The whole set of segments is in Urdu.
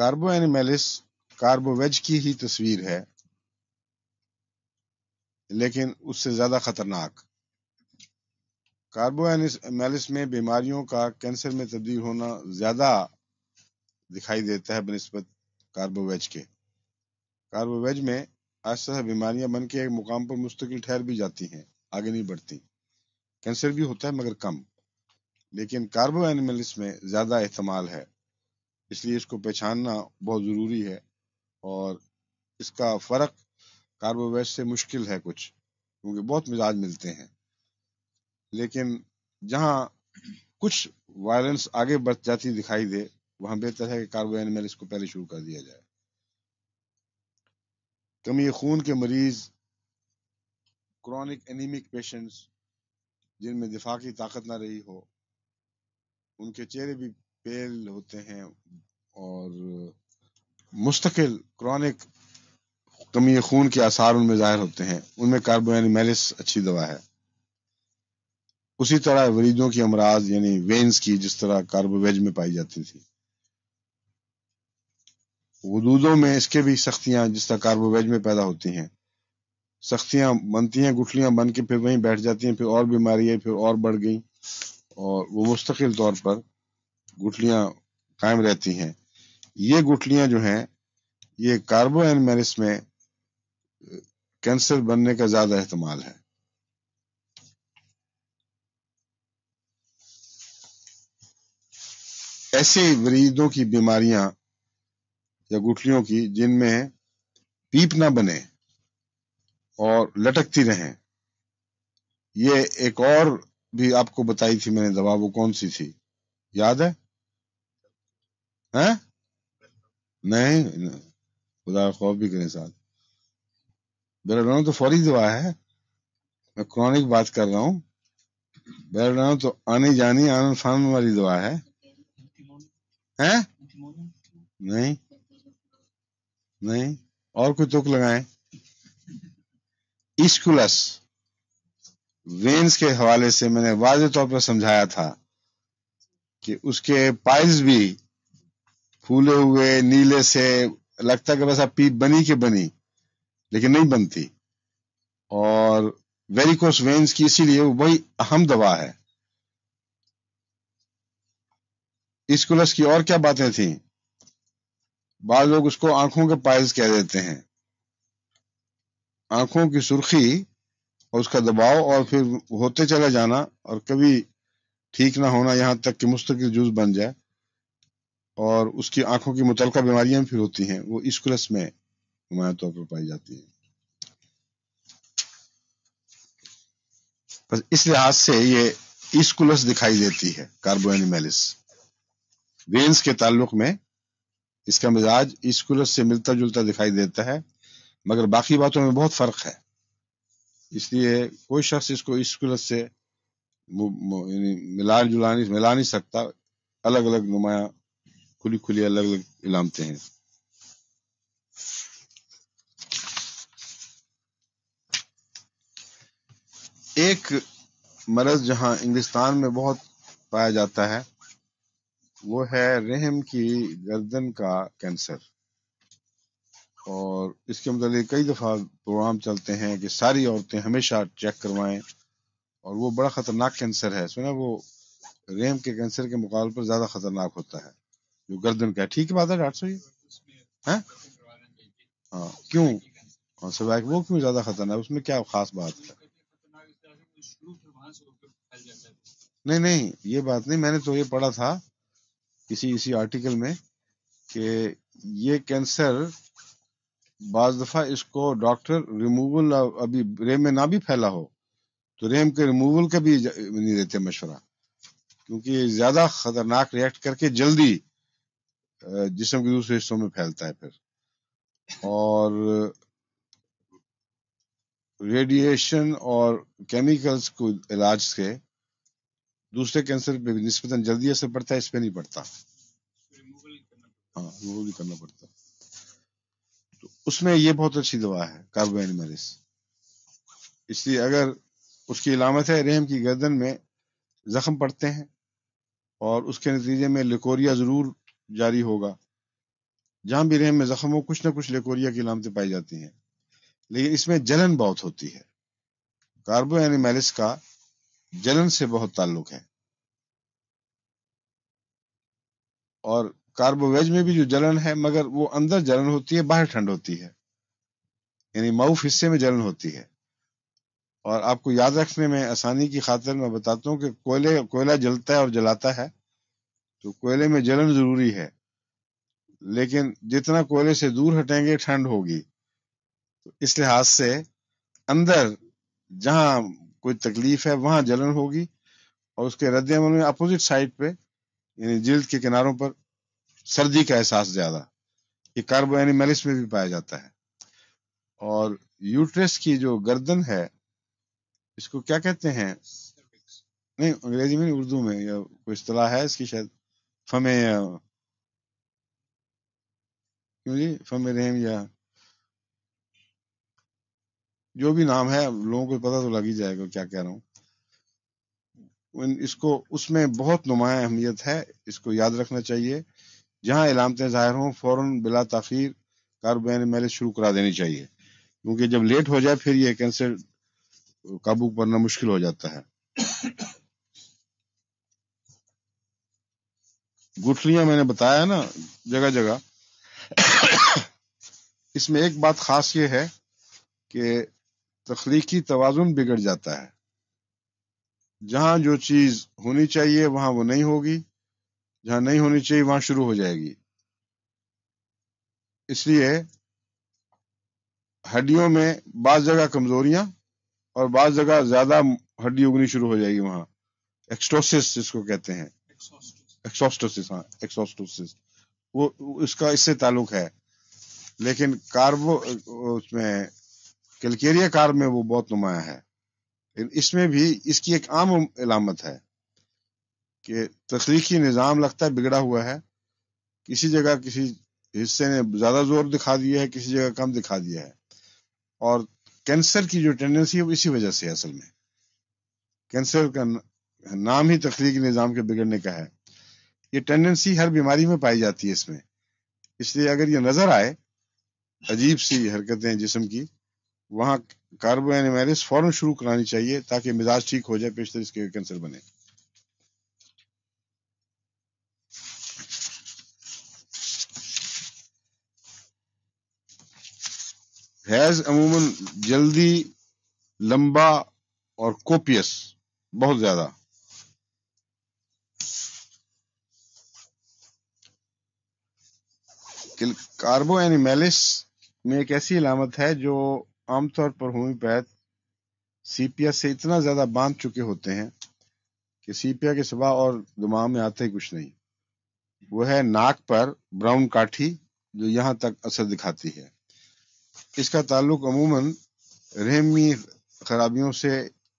کاربو اینیمیلس کاربو ویج کی ہی تصویر ہے، لیکن اس سے زیادہ خطرناک۔ کاربو اینیمیلس میں بیماریوں کا کینسر میں تبدیل ہونا زیادہ دکھائی دیتا ہے بنسبت کاربو ویج کے۔ کاربو ویج میں آہستہ آہستہ بیماریاں بن کے ایک مقام پر مستقل ٹھہر بھی جاتی ہیں، آگے نہیں بڑھتی۔ کینسر بھی ہوتا ہے مگر کم، لیکن کاربو اینیمیلس میں زیادہ احتمال ہے، اس لیے اس کو پہچاننا بہت ضروری ہے۔ اور اس کا فرق کاربو ویج سے مشکل ہے کچھ، کیونکہ بہت مزاج ملتے ہیں، لیکن جہاں کچھ وائلنس آگے بڑھ جاتی دکھائی دے وہاں بہتر ہے کہ کاربو اینیمیلس کو پہلے شروع کر دیا جائے۔ کمی خون کے مریض، کرونک انیمک پیشنٹس جن میں دفاع کی طاقت نہ رہی ہو، ان کے چہرے بھی پیل ہوتے ہیں اور مستقل کرونک کمی خون کے آثار ان میں ظاہر ہوتے ہیں، ان میں کاربو اینیمیلس اچھی دوا ہے۔ اسی طرح وریدوں کی امراض یعنی وینز کی، جس طرح کاربو ویج میں پائی جاتی تھی۔ غدودوں میں اس کے بھی سختیاں جس طرح کاربو ویج میں پیدا ہوتی ہیں، سختیاں بنتی ہیں، گٹھلیاں بن کے پھر وہیں بیٹھ جاتی ہیں، پھر اور بیماری ہے، پھر اور بڑھ گئی، اور وہ مستقل طور پر گٹھلیاں قائم رہتی ہیں۔ یہ گٹھلیاں جو ہیں یہ کاربو اینیمیلس میں کینسر بننے کا زیادہ احتمال ہے۔ ایسے وریدوں کی بیماریاں یا گٹھلیوں کی جن میں پیپ نہ بنے اور لٹکتی رہیں، یہ ایک اور بھی آپ کو بتائی تھی میں نے دوا، وہ کون سی تھی یاد ہے؟ نہیں، خدا خوف بھی کریں ساتھ۔ بیراڈونو تو فوری دوا ہے، میں کرونک بات کر رہا ہوں۔ بیراڈونو تو آنی جانی آنن فانن والی دوا ہے۔ نہیں نہیں، اور کوئی تک لگائیں۔ ایسکولس وینز کے حوالے سے میں نے واضح طور پر سمجھایا تھا کہ اس کے پائلز بھی پھولے ہوئے نیلے سے لگتا کہ ویسا پیپ بنی کہ بنی، لیکن نہیں بنتی۔ اور ویریکوس وینز کی اسی لیے وہی اہم دوا ہے۔ ایسکولس کی اور کیا باتیں تھیں؟ بعض لوگ اس کو آنکھوں کے پائلز کہہ دیتے ہیں۔ آنکھوں کی سرخی اور اس کا دباؤ اور پھر ہوتے چلا جانا اور کبھی ٹھیک نہ ہونا، یہاں تک کہ مستقل جوز بن جائے، اور اس کی آنکھوں کی متعلقہ بیماریاں پھر ہوتی ہیں، وہ ایسکولس میں نمایاں طور پر پائی جاتی ہیں۔ بس اس لحاظ سے یہ ایسکولس دکھائی دیتی ہے کاربو اینیمیلس۔ وینز کے تعلق میں اس کا مزاج ایسکولس سے ملتا جلتا دکھائی دیتا ہے، مگر باقی باتوں میں بہت فرق ہے۔ اس لیے کوئی شخص اس کو ایسکولس سے ملا نہیں سکتا، الگ الگ نمایاں کھلی الگ الگ علامتیں ہیں۔ ایک مرض جہاں انگلستان میں بہت پایا جاتا ہے وہ ہے رحم کی گردن کا کینسر، اور اس کے متعلق کئی دفعہ پروگرام چلتے ہیں کہ ساری عورتیں ہمیشہ چیک کروائیں، اور وہ بڑا خطرناک کینسر ہے۔ سنا وہ رحم کے کینسر کے مقابلے پر زیادہ خطرناک ہوتا ہے جو گردن کا ہے۔ ٹھیک بات ہے ڈاکٹر صاحب؟ ہاں کیوں؟ وہ کیوں زیادہ خطرناک؟ اس میں کیا خاص بات ہے؟ نہیں یہ بات نہیں، میں نے تو یہ پڑھا تھا اسی آرٹیکل میں کہ یہ کینسر بعض دفعہ اس کو ڈاکٹر ریموول، ابھی رحم میں نہ بھی پھیلا ہو تو رحم کے ریموول کا بھی نہیں دیتے مشورہ، کیونکہ یہ زیادہ خطرناک ریئیکٹ کر کے جلدی جسم کے دوسرے حصوں میں پھیلتا ہے پھر، اور ریڈیشن اور کیمیکلز کو علاج سے دوسرے کینسر پہ بھی نسبتاً جلدی اثر پڑتا ہے، اس پہ نہیں پڑتا۔ ریموول بھی کرنا پڑتا ہے، تو اس میں یہ بہت اچھی دوا ہے کاربو اینیمیلس۔ اس لیے اگر اس کی علامت ہے رحم کی گردن میں زخم پڑتے ہیں اور اس کے نتیجے میں لیکوریا ضرور جاری ہوگا، جہاں بھی رحم میں زخم ہو کچھ نہ کچھ لیکوریا کی علامتیں پائی جاتی ہیں، لیکن اس میں جلن بہت ہوتی ہے۔ کاربو اینیمیلس کا جلن سے بہت تعلق ہے، اور کاربو ویج میں بھی جو جلن ہے مگر وہ اندر جلن ہوتی ہے، باہر ٹھنڈ ہوتی ہے، یعنی معاف حصے میں جلن ہوتی ہے۔ اور آپ کو یاد رکھنے میں آسانی کی خاطر میں بتاتا ہوں کہ کوئلہ جلتا ہے اور جلاتا ہے تو کوئلے میں جلن ضروری ہے، لیکن جتنا کوئلے سے دور ہٹیں گے ٹھنڈ ہوگی، تو اس لحاظ سے اندر جہاں کوئی تکلیف ہے وہاں جلن ہوگی، اور اس کے رد عمل میں اپوزٹ سائڈ پہ یعنی جلد کے کناروں پر سردی کا احساس زیادہ، یہ کاربو اینیمیلس میں بھی پایا جاتا ہے۔ اور یوٹرس کی جو گردن ہے اس کو کیا کہتے ہیں، نہیں انگریزی میں نہیں، اردو میں یا کوئی اصطلاح ہے اس کی شاید، فم کیوں جی فم رحم یا جو بھی نام ہے، لوگوں کو پتہ تو لگ ہی جائے گا کیا کہہ رہا ہوں۔ اس کو اس میں بہت نمایاں اہمیت ہے، اس کو یاد رکھنا چاہیے۔ جہاں علامتیں ظاہر ہوں فوراً بلا تاخیر کاربو اینیمیلس شروع کرا دینی چاہیے، کیونکہ جب لیٹ ہو جائے پھر یہ کینسر قابو پانا مشکل ہو جاتا ہے۔ گٹھلیاں میں نے بتایا نا جگہ جگہ، اس میں ایک بات خاص یہ ہے کہ تخلیقی توازن بگڑ جاتا ہے، جہاں جو چیز ہونی چاہیے وہاں وہ نہیں ہوگی، جہاں نہیں ہونی چاہیے وہاں شروع ہو جائے گی۔ اس لیے ہڈیوں میں بعض جگہ کمزوریاں اور بعض جگہ زیادہ ہڈی اگنی شروع ہو جائے گی، وہاں ایکسٹوسس جس کو کہتے ہیں، ایکسوسٹوسس، ہاں ایکسوسٹوسس، وہ اس کا اس سے تعلق ہے۔ لیکن کاربو اس میں کیلکیریا کارب میں وہ بہت نمایاں ہے۔ اس میں بھی اس کی ایک عام علامت ہے کہ تخلیقی نظام لگتا ہے بگڑا ہوا ہے، کسی جگہ کسی حصے نے زیادہ زور دکھا دیا ہے، کسی جگہ کم دکھا دیا ہے۔ اور کینسر کی جو ٹینڈنسی ہے وہ اسی وجہ سے، اصل میں کینسر کا نام ہی تخلیقی نظام کے بگڑنے کا ہے۔ یہ ٹینڈنسی ہر بیماری میں پائی جاتی ہے اس میں، اس لیے اگر یہ نظر آئے عجیب سی حرکتیں جسم کی، وہاں کاربو اینیمیلس فوراً شروع کرانی چاہیے تاکہ مزاج ٹھیک ہو جائے، پیشتر اس کے کینسر بنے۔ حیض عموماً جلدی، لمبا اور کوپیس، بہت زیادہ۔ کاربو اینیمیلس میں ایک ایسی علامت ہے جو عام طور پر ہومیوپیتھ سیپیا سے اتنا زیادہ باندھ چکے ہوتے ہیں کہ سیپیا کے سوا اور دماغ میں آتا ہی کچھ نہیں۔ وہ ہے ناک پر براؤن کاٹھی جو یہاں تک اثر دکھاتی ہے۔ اس کا تعلق عموماً رحمی خرابیوں سے،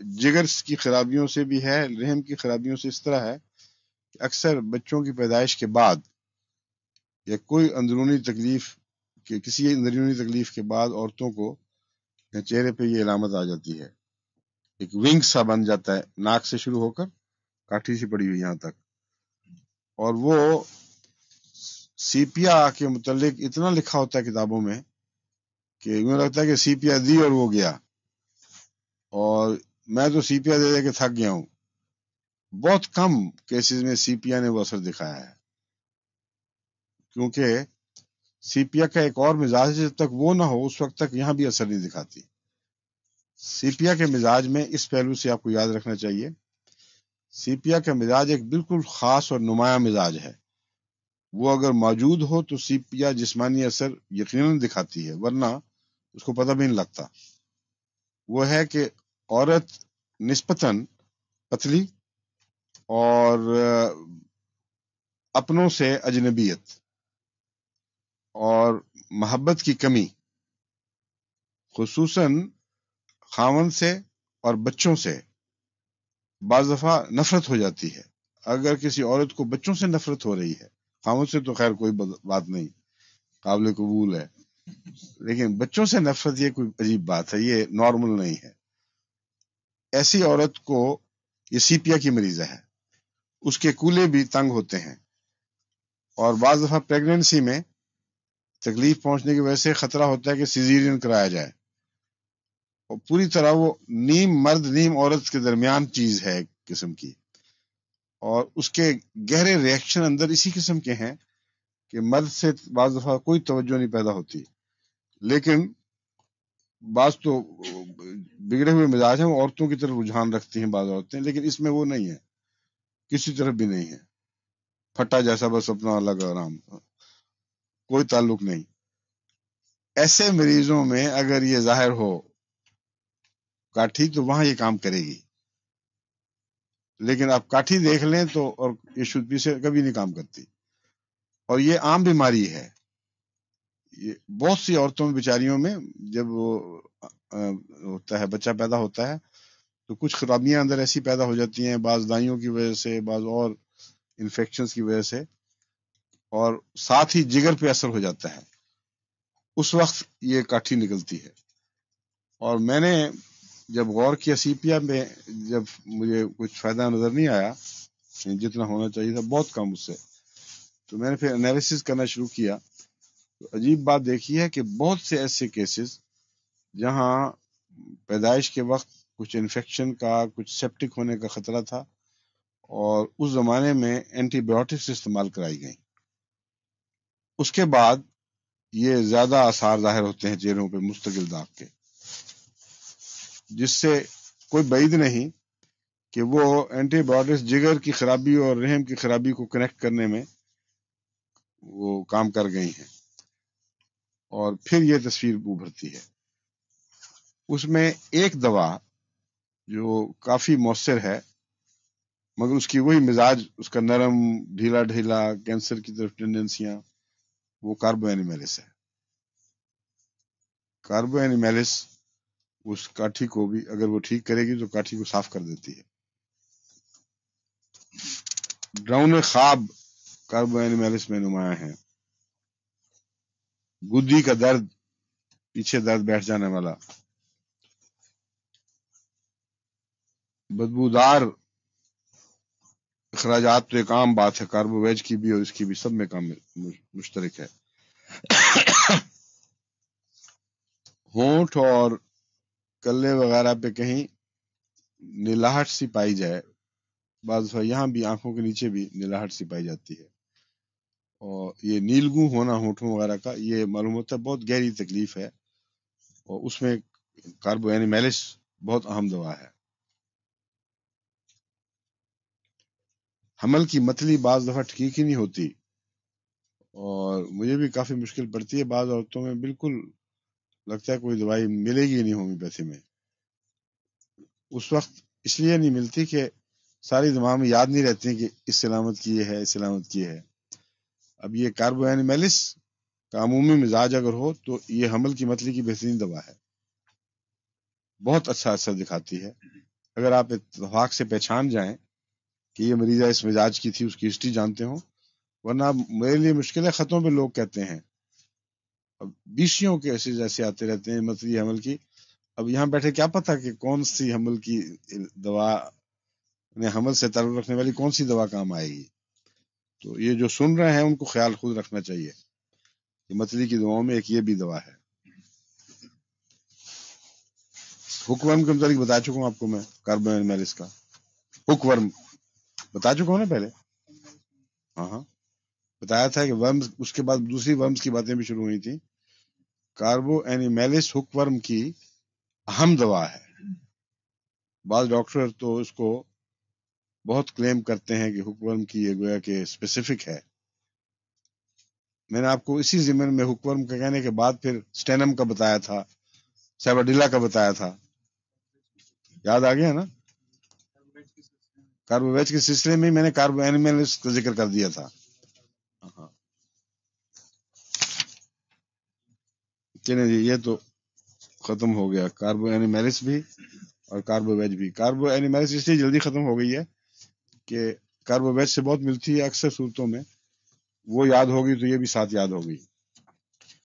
جگر کی خرابیوں سے بھی ہے، رحم کی خرابیوں سے اس طرح ہے کہ اکثر بچوں کی پیدائش کے بعد یا کوئی اندرونی تکلیف کہ کسی اندرونی تکلیف کے بعد عورتوں کو چہرے پہ یہ علامت آ جاتی ہے، ایک ونگ سا بن جاتا ہے ناک سے شروع ہو کر کاٹھی سی پڑی ہوئی یہاں تک، اور وہ سیپیا کے متعلق اتنا لکھا ہوتا ہے کتابوں میں کہ یوں لگتا ہے کہ سیپیا دی اور وہ گیا، اور میں تو سیپیا دے دے کے تھک گیا ہوں۔ بہت کم کیسز میں سیپیا نے وہ اثر دکھایا ہے، کیونکہ سیپیا کا ایک اور مزاج ہے، جب تک وہ نہ ہو اس وقت تک یہاں بھی اثر نہیں دکھاتی۔ سیپیا کے مزاج میں اس پہلو سے آپ کو یاد رکھنا چاہیے، سیپیا کا مزاج ایک بالکل خاص اور نمایاں مزاج ہے، وہ اگر موجود ہو تو سیپیا جسمانی اثر یقیناً دکھاتی ہے، ورنہ اس کو پتہ بھی نہیں لگتا۔ وہ ہے کہ عورت نسبتاً پتلی اور اپنوں سے اجنبیت اور محبت کی کمی، خصوصاً خاوند سے اور بچوں سے بعض دفعہ نفرت ہو جاتی ہے۔ اگر کسی عورت کو بچوں سے نفرت ہو رہی ہے، خاوند سے تو خیر کوئی بات نہیں، قابل قبول ہے، لیکن بچوں سے نفرت یہ کوئی عجیب بات ہے، یہ نارمل نہیں ہے۔ ایسی عورت کو یہ سیپیا کی مریض ہے، اس کے کولے بھی تنگ ہوتے ہیں، اور بعض دفعہ پریگننسی میں تکلیف پہنچنے کی وجہ سے خطرہ ہوتا ہے کہ سیزیرین کرایا جائے، اور پوری طرح وہ نیم مرد نیم عورت کے درمیان چیز ہے ایک قسم کی، اور اس کے گہرے ریئیکشن اندر اسی قسم کے ہیں کہ مرد سے بعض دفعہ کوئی توجہ نہیں پیدا ہوتی، لیکن بعض تو بگڑے ہوئے مزاج ہیں، وہ عورتوں کی طرف رجحان رکھتی ہیں بعض عورتیں، لیکن اس میں وہ نہیں ہے، کسی طرف بھی نہیں ہے، پھٹا جیسا بس اپنا الگ آرام، کوئی تعلق نہیں۔ ایسے مریضوں میں اگر یہ ظاہر ہو کاٹھی تو وہاں یہ کام کرے گی، لیکن آپ کاٹھی دیکھ لیں تو اور یہ شدپی سے کبھی نہیں کام کرتی، اور یہ عام بیماری ہے۔ یہ بہت سی عورتوں میں بیچاریوں میں جب وہ ہوتا ہے بچہ پیدا ہوتا ہے تو کچھ خرابیاں اندر ایسی پیدا ہو جاتی ہیں، بعض دائیوں کی وجہ سے، بعض اور انفیکشنز کی وجہ سے، اور ساتھ ہی جگر پہ اثر ہو جاتا ہے، اس وقت یہ کاٹھی نکلتی ہے۔ اور میں نے جب غور کیا سیپیا میں، جب مجھے کچھ فائدہ نظر نہیں آیا جتنا ہونا چاہیے تھا، بہت کم اس سے، تو میں نے پھر انالیسس کرنا شروع کیا، تو عجیب بات دیکھی ہے کہ بہت سے ایسے کیسز جہاں پیدائش کے وقت کچھ انفیکشن کا، کچھ سیپٹک ہونے کا خطرہ تھا، اور اس زمانے میں اینٹی بایوٹکس استعمال کرائی گئیں، اس کے بعد یہ زیادہ آثار ظاہر ہوتے ہیں چہروں پہ مستقل داغ کے، جس سے کوئی بعید نہیں کہ وہ اینٹی بایوٹکس جگر کی خرابی اور رحم کی خرابی کو کنیکٹ کرنے میں وہ کام کر گئی ہیں، اور پھر یہ تصویر ابھرتی ہے۔ اس میں ایک دوا جو کافی مؤثر ہے، مگر اس کی وہی مزاج، اس کا نرم ڈھیلا ڈھیلا کینسر کی طرف ٹینڈنسیاں، وہ کاربو اینیمیلس ہے۔ کاربو اینیمیلس اس کاٹھی کو بھی اگر وہ ٹھیک کرے گی تو کاٹھی کو صاف کر دیتی ہے۔ ڈراؤن خواب کاربو اینیمیلس میں نمایاں ہے، گدی کا درد، پیچھے درد بیٹھ جانے والا، بدبودار اخراجات تو ایک عام بات ہے، کاربو ویج کی بھی اور اس کی بھی، سب میں کام مشترک ہے۔ ہونٹ اور کلے وغیرہ پہ کہیں نلاہٹ سی پائی جائے، بعض دفعہ یہاں بھی آنکھوں کے نیچے بھی نلاہٹ سی پائی جاتی ہے، اور یہ نیلگوں ہونا ہونٹوں وغیرہ کا، یہ معلوم ہوتا ہے بہت گہری تکلیف ہے، اور اس میں کاربو اینیمیلس بہت اہم دوا ہے۔ حمل کی متلی بعض دفعہ ٹھیک ہی نہیں ہوتی، اور مجھے بھی کافی مشکل پڑتی ہے، بعض عورتوں میں بالکل لگتا ہے کوئی دوائی ملے گی نہیں ہومیوپیتھی میں، اس وقت اس لیے نہیں ملتی کہ ساری دماغ میں یاد نہیں رہتی کہ اس علامت کی یہ ہے، اس علامت کی ہے۔ اب یہ کاربو اینیمیلس کا عمومی مزاج اگر ہو تو یہ حمل کی متلی کی بہترین دوا ہے، بہت اچھا اثر دکھاتی ہے، اگر آپ اتفاق سے پہچان جائیں کہ یہ مریضہ اس مزاج کی تھی، اس کی ہسٹری جانتے ہوں، ورنہ میرے لیے مشکل ہے، خطوں پہ لوگ کہتے ہیں، اب بیسیوں کیسز ایسے آتے رہتے ہیں متلی حمل کی، اب یہاں بیٹھے کیا پتا کہ کون سی حمل کی دوا، حمل سے تعلق رکھنے والی کون سی دوا کام آئے گی۔ تو یہ جو سن رہے ہیں ان کو خیال خود رکھنا چاہیے کہ متلی کی دواؤں میں ایک یہ بھی دوا ہے۔ ہک ورم کے متعلق بتا چکا ہوں آپ کو میں، کاربو اینیمیلس کا ہک ورم بتا چکا ہوں نا پہلے، ہاں بتایا تھا کہ ورمز، اس کے بعد دوسری ورمز کی باتیں بھی شروع ہوئی تھی۔ کاربو اینیمیلس ہک ورم کی اہم دوا ہے، بعض ڈاکٹر تو اس کو بہت کلیم کرتے ہیں کہ ہک ورم کی یہ گویا کہ اسپیسیفک ہے۔ میں نے آپ کو اسی ضمن میں ہک ورم کا کہنے کے بعد پھر سٹینم کا بتایا تھا، سیباڈیلا کا بتایا تھا، یاد آ گیا نا؟ کاربو ویج کے سلسلے میں میں نے کاربو اینیمیلس کا ذکر کر دیا تھا۔ چلیں جی، یہ تو ختم ہو گیا، کاربو اینیمیلس بھی اور کاربو ویج بھی۔ کاربو اینیمیلس اس لیے جلدی ختم ہو گئی ہے کہ کاربو ویج سے بہت ملتی ہے اکثر صورتوں میں، وہ یاد ہوگی تو یہ بھی ساتھ یاد ہوگی۔